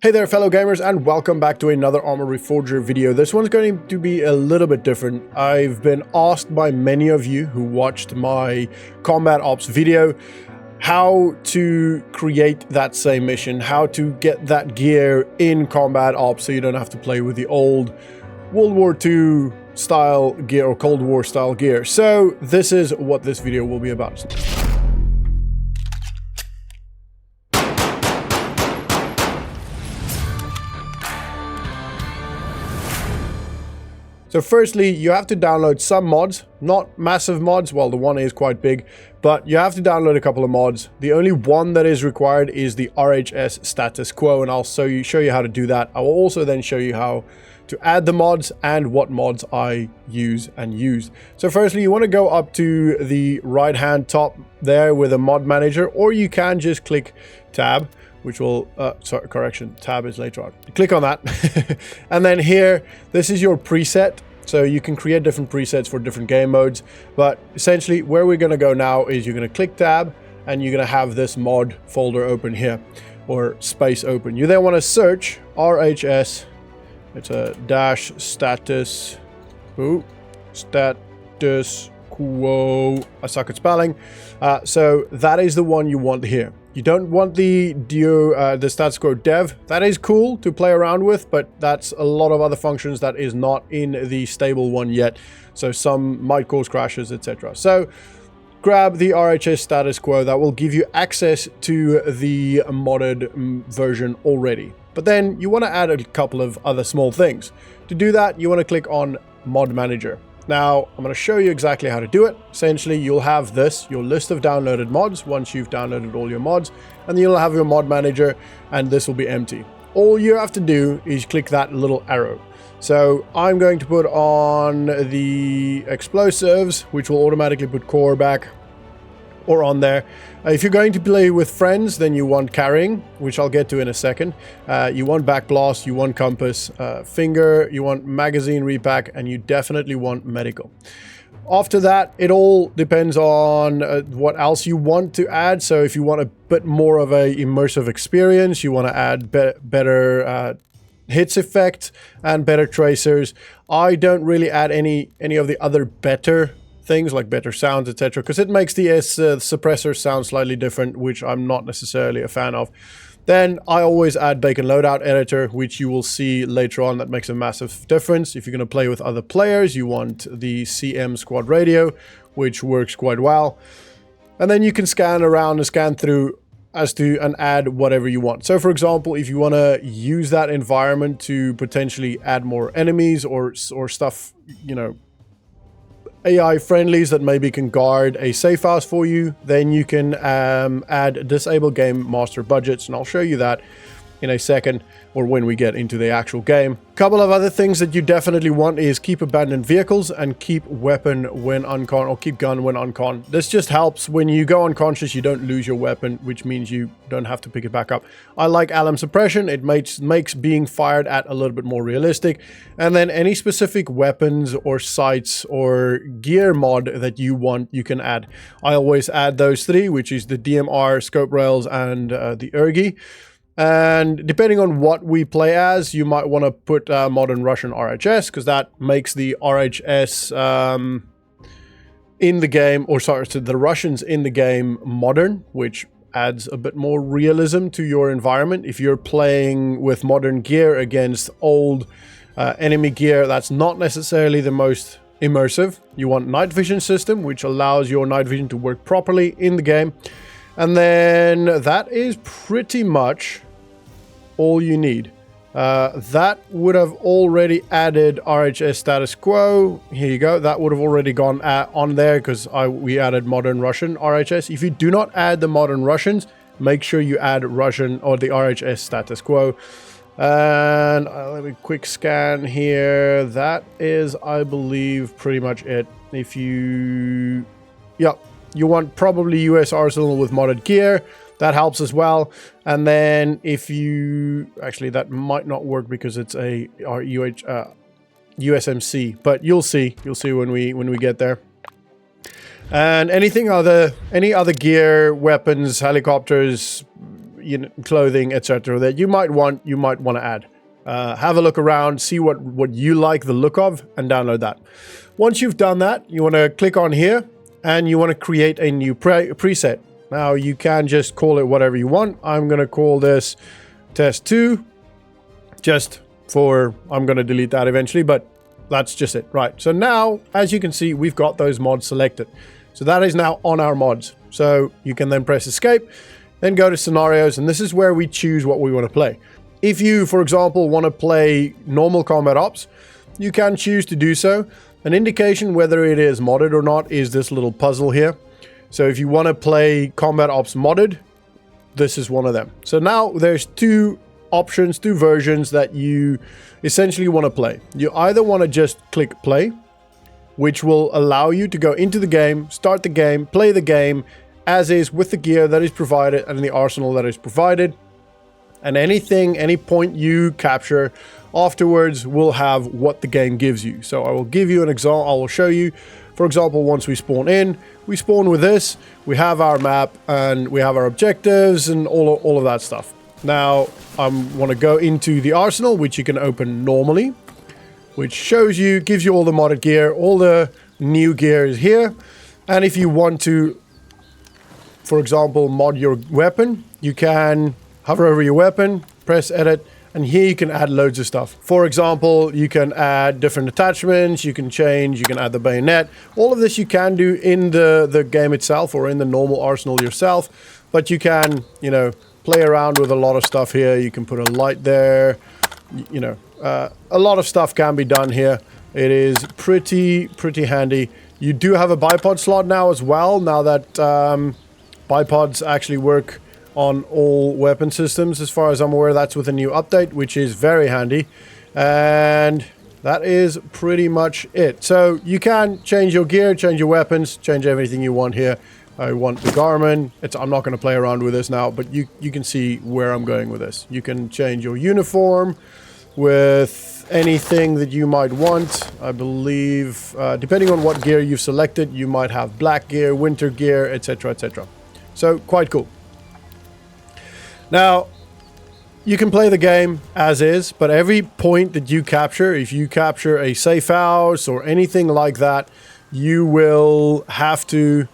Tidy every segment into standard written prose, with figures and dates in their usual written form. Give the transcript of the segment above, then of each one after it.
Hey there fellow gamers, and welcome back to another ARMA Reforger video. This one's going to be a little bit different. I've been asked by many of you who watched my combat ops video how to create that same mission, how to get that gear in combat ops so you don't have to play with the old World War II style gear or Cold War style gear. So this is what this video will be about. So firstly, you have to download some mods, not massive mods, well the one is quite big, but you have to download a couple of mods. The only one that is required is the RHS status quo, and I'll show you how to do that. I will also then show you how to add the mods and what mods I use and used. So firstly, you want to go up to the right hand top there with a mod manager, or you can just click tab, which will, sorry, correction, tab is later on. Click on that. And then here, this is your preset. So you can create different presets for different game modes. But essentially, where we're going to go now is you're going to click tab, and you're going to have this mod folder open here, or space open. You then want to search RHS. It's a dash status. Ooh, status quo. I suck at spelling. So that is the one you want here. You don't want the status quo dev. That is cool to play around with, but that's a lot of other functions that is not in the stable one yet. So some might cause crashes, etc. So grab the RHS status quo. That will give you access to the modded version already. But then you want to add a couple of other small things. To do that, you want to click on Mod Manager. Now, I'm going to show you exactly how to do it. Essentially, you'll have this, your list of downloaded mods, once you've downloaded all your mods, and then you'll have your mod manager, and this will be empty. All you have to do is click that little arrow. So I'm going to put on the explosives, which will automatically put core back or on there. If you're going to play with friends, then you want carrying, which I'll get to in a second. You want backblast, you want compass, finger, you want magazine repack, and you definitely want medical. After that, it all depends on what else you want to add. So if you want a bit more of a immersive experience, you want to add better hits effect and better tracers. I don't really add any of the other better things like better sounds, etc., because it makes the suppressor sound slightly different, which I'm not necessarily a fan of. Then I always add Bacon Loadout Editor, which you will see later on. That makes a massive difference. If you're going to play with other players, you want the CM Squad Radio, which works quite well. And then you can scan around and scan through and add whatever you want. So for example, if you want to use that environment to potentially add more enemies or stuff, you know, AI friendlies that maybe can guard a safe house for you, then you can add disable game master budgets, and I'll show you that in a second, or when we get into the actual game. A couple of other things that you definitely want is keep abandoned vehicles and keep weapon when uncon, or keep gun when uncon. This just helps when you go unconscious, you don't lose your weapon, which means you don't have to pick it back up. I like alarm suppression. It makes being fired at a little bit more realistic. And then any specific weapons or sights or gear mod that you want, you can add. I always add those three, which is the DMR, scope rails, and the ERGI. And depending on what we play as, you might want to put modern Russian RHS, because that makes the RHS in the game, or sorry, so the Russians in the game modern, which adds a bit more realism to your environment. If you're playing with modern gear against old enemy gear, that's not necessarily the most immersive. You want night vision system, which allows your night vision to work properly in the game. And then that is pretty much all you need. That would have already added RHS status quo. Here you go. That would have already gone on there because we added modern Russian RHS. If you do not add the modern Russians, make sure you add Russian or the RHS status quo. And let me quick scan here. That is, I believe, pretty much it. If you... yeah. You want probably US Arsenal with modded gear. That helps as well. And then if you... actually, that might not work because it's a USMC. But you'll see. You'll see when we get there. And any other gear, weapons, helicopters, clothing, etc. that you might want to add. Have a look around, see what you like the look of, and download that. Once you've done that, you want to click on here, and you want to create a new preset. Now, you can just call it whatever you want. I'm going to call this test 2, just for, I'm going to delete that eventually, but that's just it. Right, so now, as you can see, we've got those mods selected. So that is now on our mods. So you can then press escape, then go to scenarios, and this is where we choose what we want to play. If you, for example, want to play normal combat ops, you can choose to do so. An indication whether it is modded or not is this little puzzle here. So if you want to play combat ops modded, this is one of them. So now there's two options, two versions that you essentially want to play. You either want to just click play, which will allow you to go into the game, start the game, play the game as is with the gear that is provided and the arsenal that is provided. And anything, any point you capture afterwards will have what the game gives you. So I will give you an example. I will show you, for example, once we spawn in, we spawn with this, we have our map and we have our objectives and all of that stuff. Now I want to go into the arsenal, which you can open normally, which shows you, gives you all the modded gear, all the new gear is here. And if you want to, for example, mod your weapon, you can hover over your weapon, press edit, and here you can add loads of stuff. For example, you can add different attachments, you can change, you can add the bayonet. All of this you can do in the game itself or in the normal arsenal yourself, but you can, play around with a lot of stuff here. You can put a light there, a lot of stuff can be done here. It is pretty handy. You do have a bipod slot now as well, now that bipods actually work on all weapon systems. As far as I'm aware, that's with a new update, which is very handy. And that is pretty much it. So you can change your gear, change your weapons, change everything you want here. I want the Garmin. I'm not going to play around with this now, but you can see where I'm going with this. You can change your uniform with anything that you might want. I believe, depending on what gear you've selected, you might have black gear, winter gear, etc., etc. So quite cool. Now, you can play the game as is, but every point that you capture, if you capture a safe house or anything like that, you will have to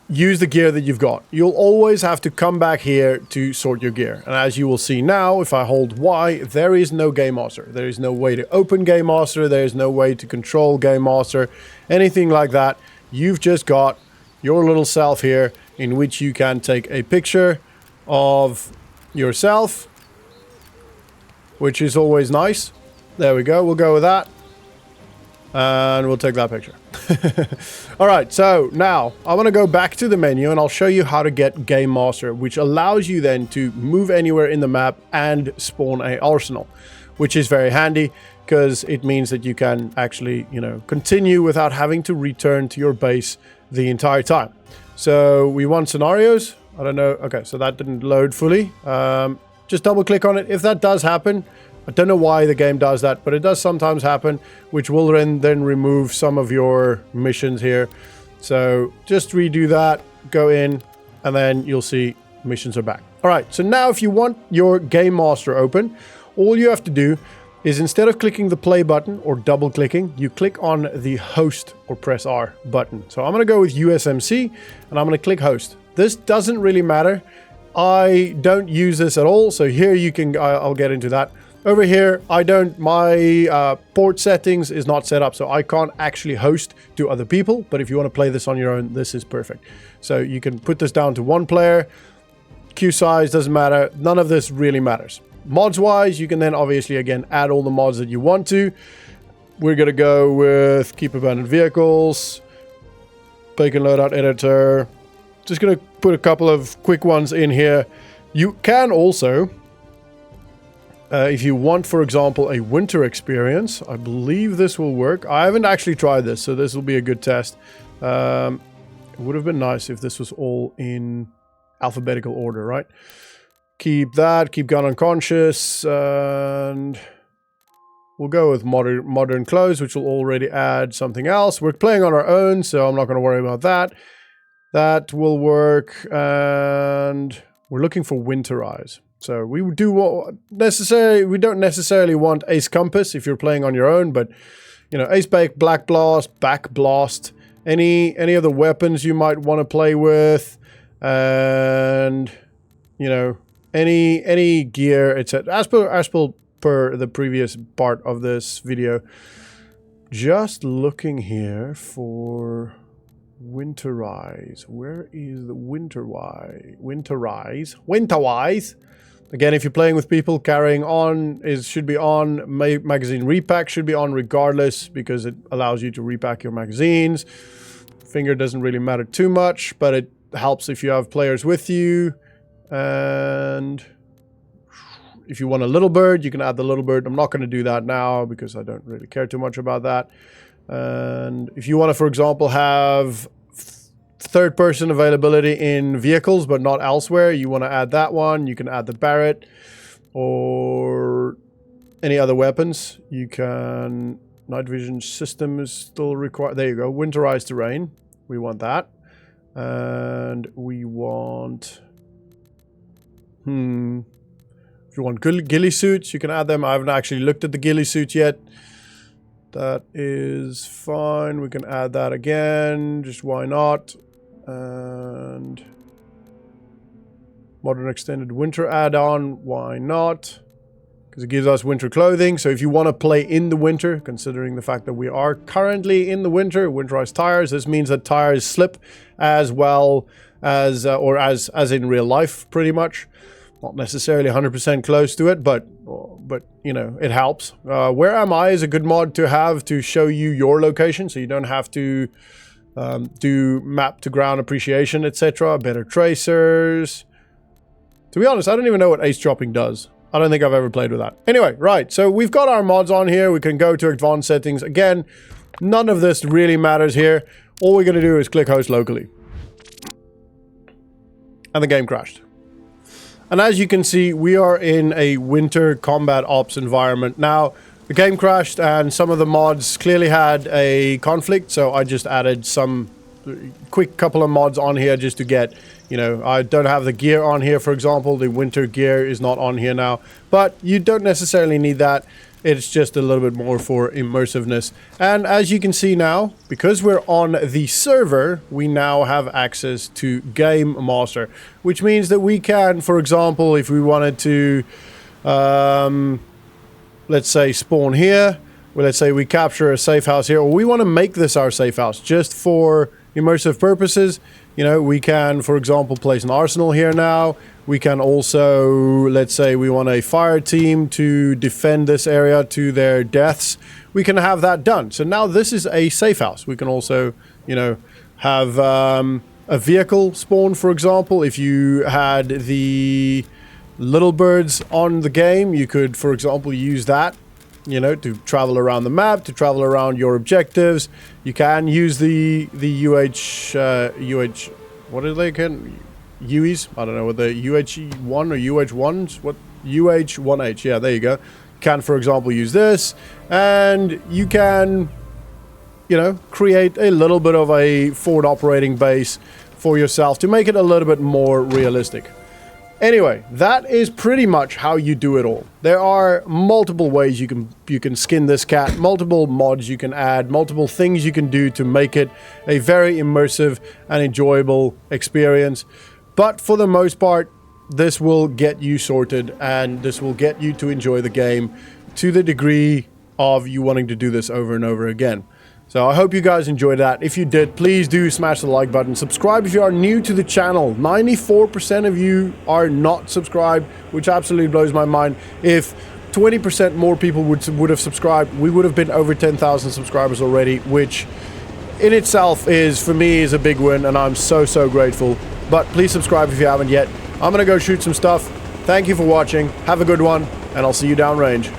use the gear that you've got. You'll always have to come back here to sort your gear. And as you will see now, if I hold Y, there is no Game Master. There is no way to open Game Master. There is no way to control Game Master, anything like that. You've just got your little self here in which you can take a picture of yourself, which is always nice. There we go. We'll go with that. And we'll take that picture. All right, so now I want to go back to the menu and I'll show you how to get Game Master, which allows you then to move anywhere in the map and spawn a arsenal, which is very handy because it means that you can actually, continue without having to return to your base the entire time. So we want scenarios. I don't know. Okay, so that didn't load fully. Just double click on it. If that does happen, I don't know why the game does that, but it does sometimes happen, which will then remove some of your missions here. So just redo that, go in, and then you'll see missions are back. All right, so now if you want your Game Master open, all you have to do is instead of clicking the play button or double clicking, you click on the host or press R button. So I'm going to go with USMC and I'm going to click host. This doesn't really matter. I don't use this at all. So here you can, I'll get into that. Over here, my port settings is not set up, so I can't actually host to other people. But if you want to play this on your own, this is perfect. So you can put this down to one player. Queue size doesn't matter. None of this really matters. Mods wise, you can then obviously again add all the mods that you want to. We're going to go with keep abandoned vehicles, bacon loadout editor. Just going to put a couple of quick ones in here. You can also, if you want, for example, a winter experience, I believe this will work. I haven't actually tried this, so this will be a good test. It would have been nice if this was all in alphabetical order, right? Keep that, keep gun unconscious, and we'll go with modern clothes, which will already add something else. We're playing on our own, so I'm not going to worry about that. That will work. And we're looking for winterize. So we don't necessarily want ace compass if you're playing on your own, but you know, ace black blast, back blast, any of the weapons you might want to play with, and you know, any gear, etc. As per the previous part of this video. Just looking here for winterize. Where is the winterize? Again, if you're playing with people, carrying on should be on. Magazine repack should be on regardless, because it allows you to repack your magazines. Finger doesn't really matter too much, but it helps if you have players with you. And if you want a little bird, you can add the little bird. I'm not going to do that now because I don't really care too much about that. And if you want to, for example, have third-person availability in vehicles but not elsewhere, you want to add that one, you can add the Barrett or any other weapons. You can... Night vision system is still required. There you go. Winterized terrain. We want that. And we want... If you want ghillie suits, you can add them. I haven't actually looked at the ghillie suits yet. That is fine. We can add that again. Just why not? And modern extended winter add-on. Why not? Because it gives us winter clothing. So if you want to play in the winter, considering the fact that we are currently in the winter, winterized tires, this means that tires slip as well as, or as in real life, pretty much. Not necessarily 100% close to it, but you know, it helps. Where Am I is a good mod to have to show you your location, so you don't have to do map to ground appreciation, etc. Better tracers. To be honest, I don't even know what ace dropping does. I don't think I've ever played with that. Anyway, right, so we've got our mods on here. We can go to advanced settings. Again, none of this really matters here. All we're going to do is click host locally. And the game crashed. And as you can see, we are in a winter combat ops environment. Now, the game crashed and some of the mods clearly had a conflict, so I just added some quick couple of mods on here just to get, you know, I don't have the gear on here, for example. The winter gear is not on here now, but you don't necessarily need that. It's just a little bit more for immersiveness. And as you can see now, because we're on the server, we now have access to Game Master, which means that we can, for example, if we wanted to, let's say spawn here, well, let's say we capture a safe house here, or we want to make this our safe house just for immersive purposes. You know, we can, for example, place an arsenal here now. We can also, let's say we want a fire team to defend this area to their deaths. We can have that done. So now this is a safe house. We can also, you know, have a vehicle spawn, for example. If you had the little birds on the game, you could, for example, use that, you know, to travel around the map, to travel around your objectives. You can use the what are they again? UEs? I don't know what the UH1 or UH1s? What? UH1H, yeah, there you go. Can, for example, use this, and you can, you know, create a little bit of a forward operating base for yourself to make it a little bit more realistic. Anyway, that is pretty much how you do it all. There are multiple ways you can skin this cat, multiple mods you can add, multiple things you can do to make it a very immersive and enjoyable experience. But for the most part, this will get you sorted and this will get you to enjoy the game to the degree of you wanting to do this over and over again. So I hope you guys enjoyed that. If you did, please do smash the like button. Subscribe if you are new to the channel. 94% of you are not subscribed, which absolutely blows my mind. If 20% more people would have subscribed, we would have been over 10,000 subscribers already, which in itself is, for me, is a big win, and I'm so grateful. But please subscribe if you haven't yet. I'm gonna go shoot some stuff. Thank you for watching. Have a good one, and I'll see you downrange.